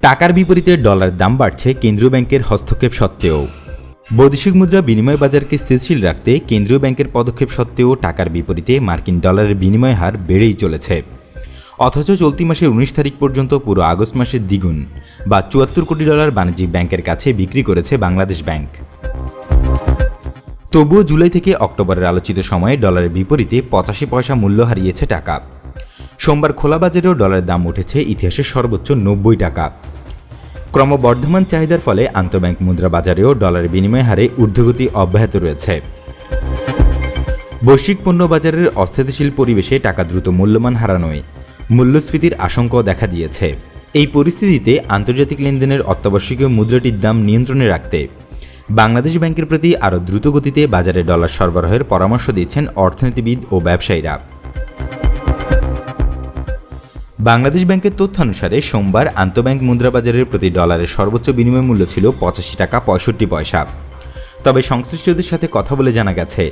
টাকার বিপরীতে ডলারের দাম বাড়ছে কেন্দ্রীয় ব্যাংকের হস্তক্ষেপ সত্ত্বেও। বৈদেশিক মুদ্রা বিনিময় বাজারকে স্থিতিশীল রাখতে কেন্দ্রীয় ব্যাংকের পদক্ষেপ সত্ত্বেও টাকার বিপরীতে মার্কিন ডলারের বিনিময় হার বেড়েই চলেছে। অথচ চলতি মাসের ১৯ তারিখ পর্যন্ত পুরো আগস্ট মাসের দ্বিগুণ বা $৭৪ কোটি বাণিজ্যিক ব্যাংকের কাছে বিক্রি করেছে বাংলাদেশ ব্যাংক। তবুও জুলাই থেকে অক্টোবরের আলোচিত সময়ে ডলারের বিপরীতে ৮৫ পয়সা মূল্য হারিয়েছে টাকা। সোমবার খোলা বাজারেও ডলারের দাম উঠেছে ইতিহাসের সর্বোচ্চ ৯০ টাকা। ক্রমবর্ধমান চাহিদার ফলে আন্তঃব্যাংক মুদ্রা বাজারেও ডলারের বিনিময় হারে ঊর্ধ্বগতি অব্যাহত রয়েছে। বৈশ্বিক পণ্য বাজারের অস্থিতিশীল পরিবেশে টাকা দ্রুত মূল্যমান হারানোয় মূল্যস্ফীতির আশঙ্কাও দেখা দিয়েছে। এই পরিস্থিতিতে আন্তর্জাতিক লেনদেনের অত্যাবশ্যকীয় মুদ্রাটির দাম নিয়ন্ত্রণে রাখতে বাংলাদেশ ব্যাংকের প্রতি আরও দ্রুত গতিতে বাজারে ডলার সরবরাহের পরামর্শ দিচ্ছেন অর্থনীতিবিদ ও ব্যবসায়ীরা। বাংলাদেশ ব্যাংকের তথ্যানুসারে সোমবার আন্তঃব্যাংক মুদ্রা বাজারের প্রতি ডলারের সর্বোচ্চ বিনিময় মূল্য ছিল ৮৫ টাকা ৬৫ পয়সা। তবে সংশ্লিষ্টদের সাথে কথা বলে জানা গেছে,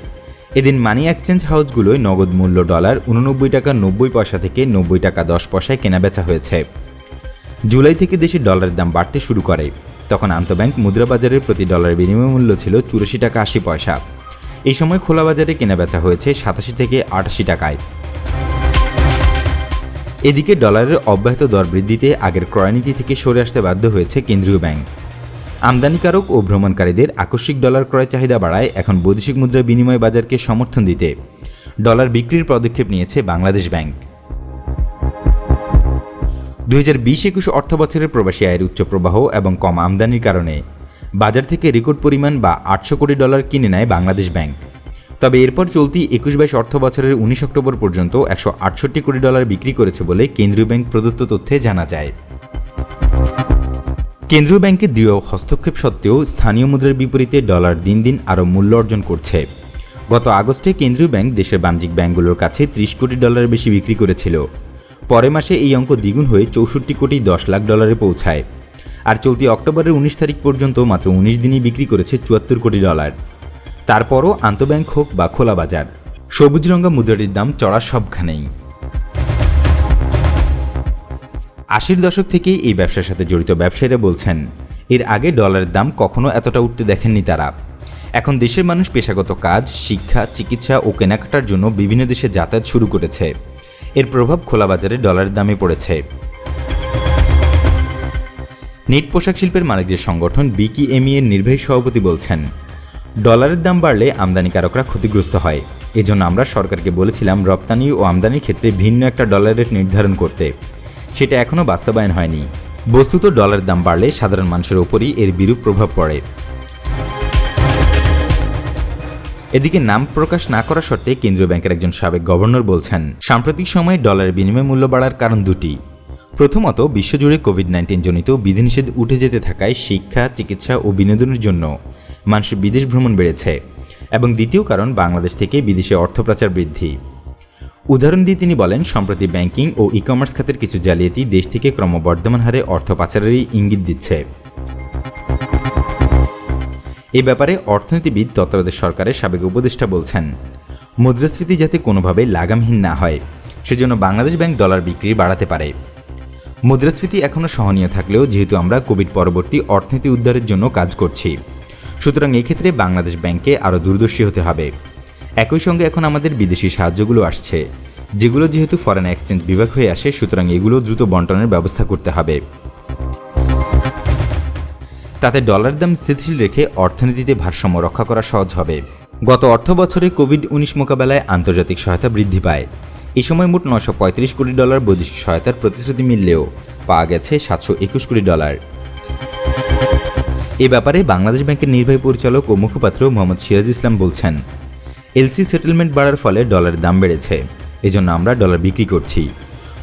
এদিন মানি এক্সচেঞ্জ হাউসগুলোয় নগদ মূল্য ডলার ৮৯ টাকা ৯০ পয়সা থেকে ৯০ টাকা ১০ পয়সায় কেনাবেচা হয়েছে। জুলাই থেকে দেশে ডলারের দাম বাড়তে শুরু করে, তখন আন্তঃব্যাংক মুদ্রা বাজারের প্রতি ডলারের বিনিময় মূল্য ছিল ৮৪ টাকা ৮০ পয়সা। এই সময় খোলা বাজারে কেনাবেচা হয়েছে ৮৭ থেকে ৮৮ টাকায়। এদিকে ডলারের অব্যাহত দর বৃদ্ধিতে আগের ক্রয়নীতি থেকে সরে আসতে বাধ্য হয়েছে কেন্দ্রীয় ব্যাংক। আমদানিকারক ও ভ্রমণকারীদের আকস্মিক ডলার ক্রয় চাহিদা বাড়ায় এখন বৈদেশিক মুদ্রা বিনিময় বাজারকে সমর্থন দিতে ডলার বিক্রির পদক্ষেপ নিয়েছে বাংলাদেশ ব্যাংক। ২০২০-২১ অর্থবছরের প্রবাসী আয়ের উচ্চ প্রবাহ এবং কম আমদানির কারণে বাজার থেকে রেকর্ড পরিমাণ বা $৮০০ কোটি কিনে নেয় বাংলাদেশ ব্যাংক। তবে এরপর চলতি ২১-২২ অর্থ বছরের ১৯ অক্টোবর পর্যন্ত $১৬৮ কোটি বিক্রি করেছে বলে কেন্দ্রীয় ব্যাংক প্রদত্ত তথ্যে জানা যায়। কেন্দ্রীয় ব্যাংকের দৃঢ় হস্তক্ষেপ সত্ত্বেও স্থানীয় মুদ্রার বিপরীতে ডলার দিন দিন আরও মূল্য অর্জন করছে। গত আগস্টে কেন্দ্রীয় ব্যাংক দেশের বাণিজ্যিক ব্যাংকগুলোর কাছে $৩০ কোটি বেশি বিক্রি করেছিল। পরের মাসে এই অঙ্ক দ্বিগুণ হয়ে $৬৪ কোটি ১০ লাখ পৌঁছায়। আর চলতি অক্টোবরের ১৯ তারিখ পর্যন্ত মাত্র ১৯ দিনই বিক্রি করেছে $৭৪ কোটি। তারপরও আন্তঃব্যাংক হোক বা খোলা বাজার, সবুজ রঙা মুদ্রাটির দাম চড়া সবখানেই। ৮০-র দশক থেকেই এই ব্যবসার সাথে জড়িত ব্যবসায়ীরা বলছেন, এর আগে ডলারের দাম কখনো এতটা উঠতে দেখেননি তারা। এখন দেশের মানুষ পেশাগত কাজ, শিক্ষা, চিকিৎসা ও কেনাকাটার জন্য বিভিন্ন দেশে যাতায়াত শুরু করেছে। এর প্রভাব খোলা বাজারে ডলারের দামে পড়েছে। নেট পোশাক শিল্পের মালিকদের সংগঠন বিকিএমই এর নির্বাহী সভাপতি বলছেন, ডলারের দাম বাড়লে আমদানিকারকরা ক্ষতিগ্রস্ত হয়। এজন্য আমরা সরকারকে বলেছিলাম রপ্তানি ও আমদানির ক্ষেত্রে ভিন্ন একটা ডলার রেট নির্ধারণ করতে, সেটা এখনও বাস্তবায়ন হয়নি। বস্তুত ডলারের দাম বাড়লে সাধারণ মানুষের ওপরই এর বিরূপ প্রভাব পড়ে। এদিকে নাম প্রকাশ না করা সত্ত্বে কেন্দ্রীয় ব্যাংকের একজন সাবেক গভর্নর বলছেন, সাম্প্রতিক সময়ে ডলারের বিনিময় মূল্য বাড়ার কারণ দুটি। প্রথমত, বিশ্বজুড়ে কোভিড-১৯ জনিত বিধিনিষেধ উঠে যেতে থাকায় শিক্ষা, চিকিৎসা ও বিনোদনের জন্য মানুষের বিদেশ ভ্রমণ বেড়েছে, এবং দ্বিতীয় কারণ বাংলাদেশ থেকে বিদেশে অর্থ পাচার বৃদ্ধি। উদাহরণ দিয়ে তিনি বলেন, সম্প্রতি ব্যাংকিং ও ই কমার্স খাতের কিছু জালিয়াতি দেশ থেকে ক্রমবর্ধমান হারে অর্থ পাচারেরই ইঙ্গিত দিচ্ছে। এই ব্যাপারে অর্থনীতিবিদ তত্ত্বাবধায়ক সরকারের সাবেক উপদেষ্টা বলছেন, মুদ্রাস্ফীতি যাতে কোনোভাবে লাগামহীন না হয় সেজন্য বাংলাদেশ ব্যাংক ডলার বিক্রি বাড়াতে পারে। মুদ্রাস্ফীতি এখনও সহনীয় থাকলেও যেহেতু আমরা কোভিড পরবর্তী অর্থনীতি উদ্ধারের জন্য কাজ করছি, সুতরাং এক্ষেত্রে বাংলাদেশ ব্যাংকে আরও দূরদর্শী হতে হবে। একই সঙ্গে এখন আমাদের বিদেশি সাহায্যগুলো আসছে, যেগুলো যেহেতু ফরেন এক্সচেঞ্জ বিভাগ হয়ে আসে, সুতরাং এগুলো দ্রুত বন্টনের ব্যবস্থা করতে হবে। তাতে ডলার দাম স্থিতিশীল রেখে অর্থনীতিতে ভারসাম্য রক্ষা করা সহজ হবে। গত অর্থ বছরে কোভিড-১৯ মোকাবেলায় আন্তর্জাতিক সহায়তা বৃদ্ধি পায়। এই সময় মোট $৯৩৫ কোটি বৈদেশিক সহায়তার প্রতিশ্রুতি মিললেও পাওয়া গেছে $৭২১ কোটি। এ ব্যাপারে বাংলাদেশ ব্যাংকের নির্বাহী পরিচালক ও মুখপাত্র মোহাম্মদ সিরাজ ইসলাম বলছেন, এলসি সেটেলমেন্ট বাড়ার ফলে ডলারের দাম বেড়েছে, এজন্য আমরা ডলার বিক্রি করছি।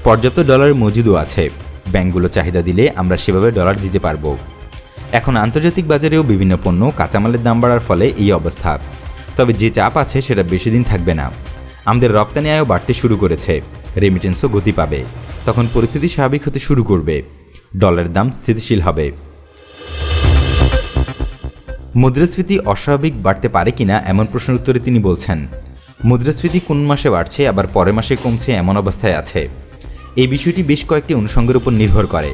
পর্যাপ্ত ডলার মজুদও আছে, ব্যাংকগুলো চাহিদা দিলে আমরা সেভাবে ডলার দিতে পারব। এখন আন্তর্জাতিক বাজারেও বিভিন্ন পণ্য কাঁচামালের দাম বাড়ার ফলে এই অবস্থা। তবে যে চাপ আছে সেটা বেশি দিন থাকবে না। আমাদের রপ্তানি আয়ও বাড়তে শুরু করেছে, রেমিটেন্সও গতি পাবে, তখন পরিস্থিতি স্বাভাবিক হতে শুরু করবে, ডলারের দাম স্থিতিশীল হবে। মুদ্রাস্ফীতি অস্বাভাবিক বাড়তে পারে কিনা এমন প্রশ্নের উত্তরে তিনি বলছেন, মুদ্রাস্ফীতি কোন মাসে বাড়ছে আবার পরের মাসে কমছে এমন অবস্থায় আছে। এই বিষয়টি বেশ কয়েকটি অনুষঙ্গের উপর নির্ভর করে।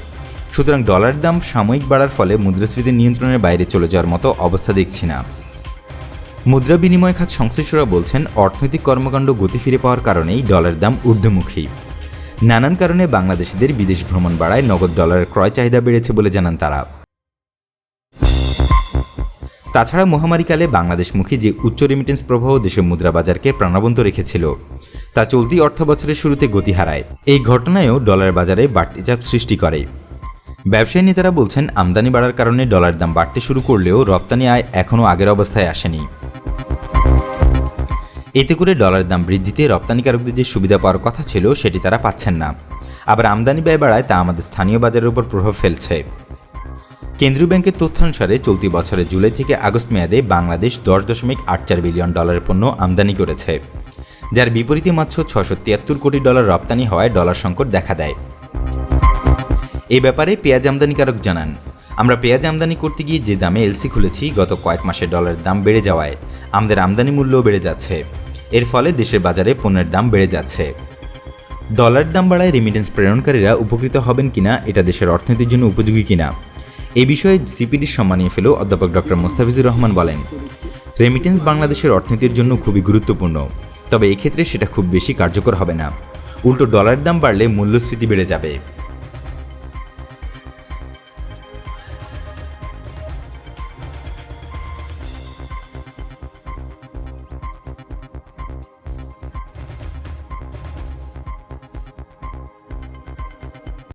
সুতরাং ডলার দাম সাময়িক বাড়ার ফলে মুদ্রাস্ফীতি নিয়ন্ত্রণের বাইরে চলে যাওয়ার মতো অবস্থা দেখছি না। মুদ্রা বিনিময় খাত সংশ্লিষ্টরা বলছেন, অর্থনৈতিক কর্মকাণ্ড গতি ফিরে পাওয়ার কারণেই ডলার দাম ঊর্ধ্বমুখী। নানান কারণে বাংলাদেশিদের বিদেশ ভ্রমণ বাড়ায় নগদ ডলারের ক্রয় চাহিদা বেড়েছে বলে জানান তারা। তাছাড়া মহামারীকালে বাংলাদেশমুখী যে উচ্চ রেমিটেন্স প্রবাহ দেশের মুদ্রা বাজারকে প্রাণবন্ত রেখেছিল, তা চলতি অর্থ বছরের শুরুতে গতি হারায়। এই ঘটনায়ও ডলার বাজারে বাড়তি চাপ সৃষ্টি করে। ব্যবসায়ী নেতারা বলছেন, আমদানি বাড়ার কারণে ডলার দাম বাড়তে শুরু করলেও রপ্তানি আয় এখনও আগের অবস্থায় আসেনি। এতে করে ডলার দাম বৃদ্ধিতে রপ্তানিকারকদের যে সুবিধা পাওয়ার কথা ছিল সেটি তারা পাচ্ছেন না। আবার আমদানি ব্যয় বাড়ায় তা আমাদের স্থানীয় বাজারের উপর প্রভাব ফেলছে। কেন্দ্রীয় ব্যাংকের তথ্যানুসারে চলতি বছরের জুলাই থেকে আগস্ট মেয়াদে বাংলাদেশ 10.84 বিলিয়ন ডলারের পণ্য আমদানি করেছে, যার বিপরীতে মাত্র 673 কোটি ডলার রপ্তানি হওয়ায় ডলার সংকট দেখা দেয়। এ ব্যাপারে পেঁয়াজ আমদানিকারক জানান, আমরা পেঁয়াজ আমদানি করতে গিয়ে যে দামে এলসি খুলেছি, গত কয়েক মাসে ডলারের দাম বেড়ে যাওয়ায় আমাদের আমদানি মূল্যও বেড়ে যাচ্ছে। এর ফলে দেশের বাজারে পণ্যের দাম বেড়ে যাচ্ছে। ডলার দাম বাড়ায় রেমিটেন্স প্রেরণকারীরা উপকৃত হবেন কিনা, এটা দেশের অর্থনীতির জন্য উপযোগী কিনা, এ বিষয়ে সিপিডির সম্মানীয় ফেলো অধ্যাপক ডক্টর মোস্তাফিজুর রহমান বলেন, রেমিটেন্স বাংলাদেশের অর্থনীতির জন্য খুবই গুরুত্বপূর্ণ, তবে এক্ষেত্রে সেটা খুব বেশি কার্যকর হবে না। উল্টো ডলার দাম বাড়লে মূল্যস্ফীতি বেড়ে যাবে।